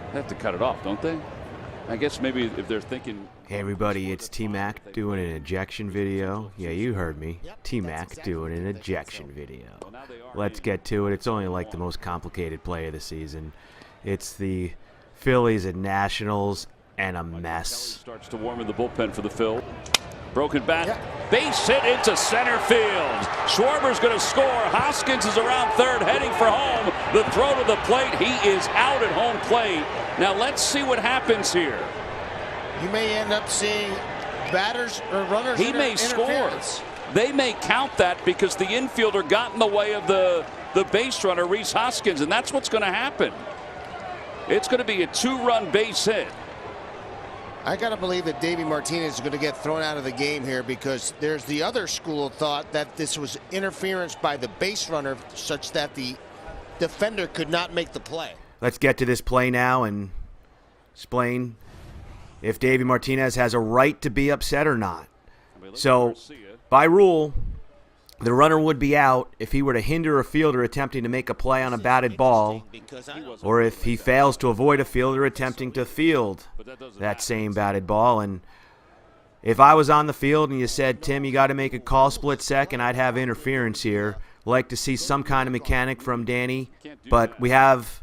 They have to cut it off, don't they? I guess maybe if they're thinking. Hey everybody, it's T-Mac doing an ejection video. Yeah, you heard me. T-Mac doing an ejection video. Let's get to it. It's only like the most complicated play of the season. It's the Phillies and Nationals and a mess. Starts to warm in the bullpen for the Phil. Broken bat, base hit into center field. Schwarber's going to score. Hoskins is around third, heading for home. The throw to the plate. He is out at home plate. Now let's see what happens here. You may end up seeing batters or runners. He may score. They may count that because the infielder got in the way of the base runner, Rhys Hoskins, and that's what's going to happen. It's going to be a two-run base hit. I got to believe that Davey Martinez is going to get thrown out of the game here because there's the other school of thought that this was interference by the base runner such that the defender could not make the play. Let's get to this play now and explain if Davey Martinez has a right to be upset or not. So, by rule, the runner would be out if he were to hinder a fielder attempting to make a play on a batted ball, or if he fails to avoid a fielder attempting to field that same batted ball. And if I was on the field and you said, Tim, you got to make a call split second, I'd have interference here. Like to see some kind of mechanic from Danny, but we have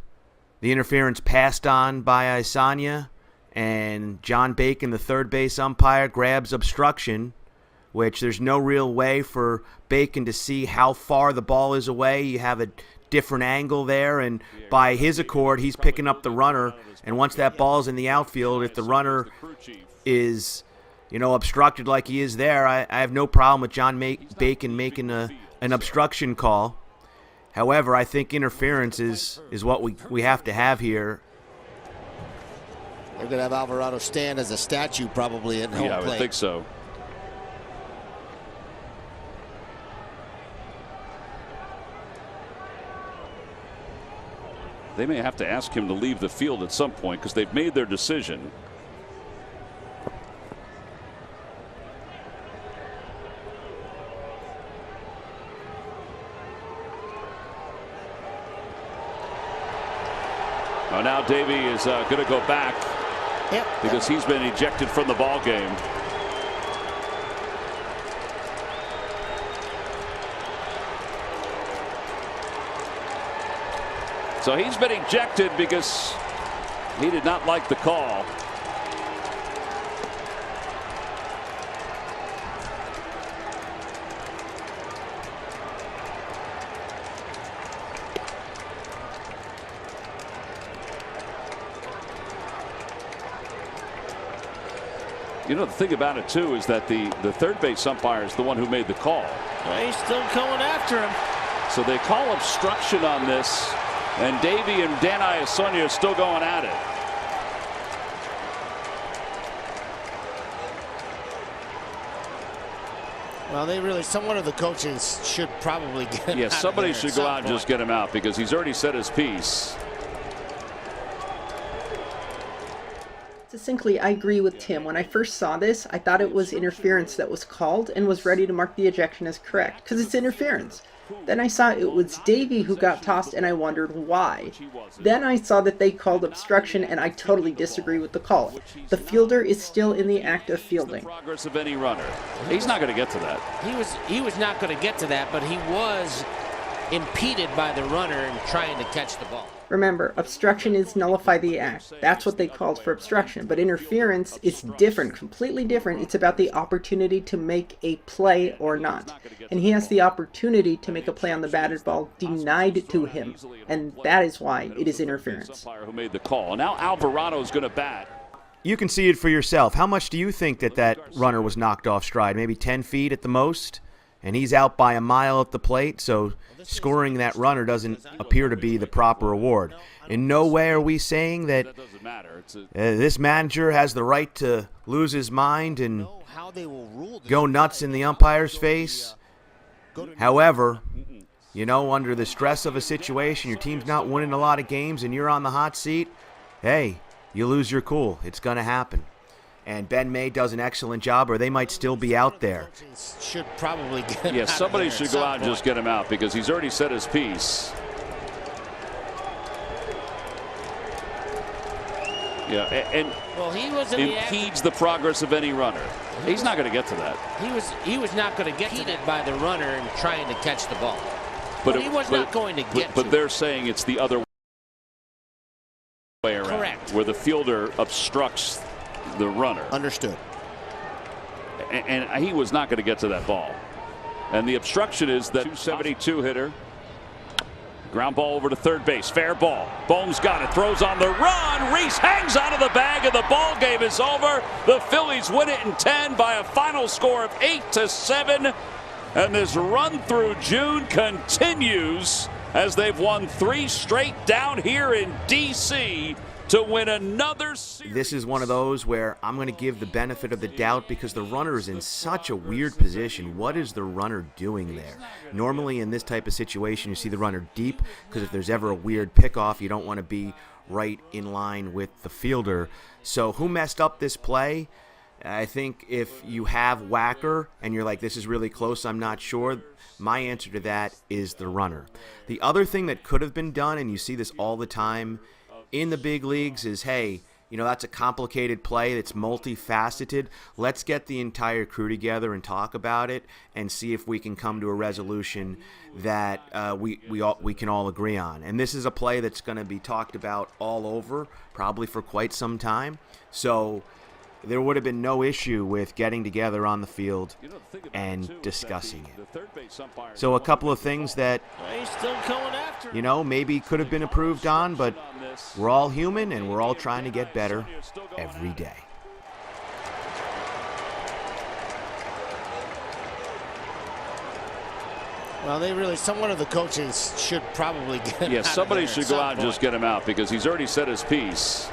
the interference passed on by Isanya, and John Bacon, the third base umpire, grabs obstruction, which there's no real way for Bacon to see how far the ball is away. You have a different angle there, and by his accord, he's picking up the runner. And once that ball's in the outfield, if the runner is, obstructed like he is there, I have no problem with John Bacon making an obstruction call. However, I think interference is what we have to have here. They're going to have Alvarado stand as a statue probably at home plate. Yeah, I would think so. They may have to ask him to leave the field at some point because they've made their decision. Oh, now Davey is going to go back because he's been ejected from the ball game. So he's been ejected because he did not like the call. The thing about it, too, is that the third base umpire is the one who made the call. Well, he's still going after him. So they call obstruction on this, and Davey and Dan Iasonia are still going at it. Well, someone of the coaches should probably get him out somebody of there should go out and just get him out because he's already said his piece. Succinctly, I agree with Tim. When I first saw this, I thought it was interference that was called and was ready to mark the ejection as correct, because it's interference. Then I saw it was Davey who got tossed, and I wondered why. Then I saw that they called obstruction, and I totally disagree with the call. The fielder is still in the act of fielding. Progress of any runner. He's not going to get to that. He was not going to get to that, but he was impeded by the runner in trying to catch the ball. Remember, obstruction is nullify the act. That's what they called for obstruction. But interference is different, completely different. It's about the opportunity to make a play or not. And he has the opportunity to make a play on the batted ball denied to him. And that is why it is interference. Who made the call. Now Alvarado is going to bat. You can see it for yourself. How much do you think that runner was knocked off stride? Maybe 10 feet at the most? And he's out by a mile at the plate, so scoring that runner doesn't appear to be the proper award. In no way are we saying that this manager has the right to lose his mind and go nuts in the umpire's face. However, under the stress of a situation, your team's not winning a lot of games and you're on the hot seat, hey, you lose your cool. It's going to happen. And Ben May does an excellent job, or they might still be out there. Should probably get him out somebody of there should go out and just get him out because he's already said his piece. Yeah, and well, he was impedes the progress of any runner. He's not going to get to that. He was not going to get to that by the runner and trying to catch the ball. But he was not going to get to But it. they're saying it's the other way around. Correct. Where the fielder obstructs the runner. Understood. And he was not going to get to that ball. And the obstruction is that 272 hitter. Ground ball over to third base. Fair ball. Bohm's got it. Throws on the run. Reese hangs out of the bag, and the ball game is over. The Phillies win it in 10 by a final score of 8-7. And this run through June continues as they've won 3 straight down here in D.C. to win another series. This is one of those where I'm going to give the benefit of the doubt because the runner is in such a weird position. What is the runner doing there? Normally in this type of situation, you see the runner deep because if there's ever a weird pickoff, you don't want to be right in line with the fielder. So who messed up this play? I think if you have Wacker and you're like, this is really close, I'm not sure, my answer to that is the runner. The other thing that could have been done, and you see this all the time in the big leagues, is, hey, you know, that's a complicated play. It's multifaceted. Let's get the entire crew together and talk about it and see if we can come to a resolution that we can all agree on. And this is a play that's going to be talked about all over, probably for quite some time. So there would have been no issue with getting together on the field and discussing it. So a couple of things that, you know, maybe could have been improved on, but we're all human and we're all trying to get better every day. Well, one of the coaches should probably get him. Yeah, somebody should go out and just get him out because he's already said his piece.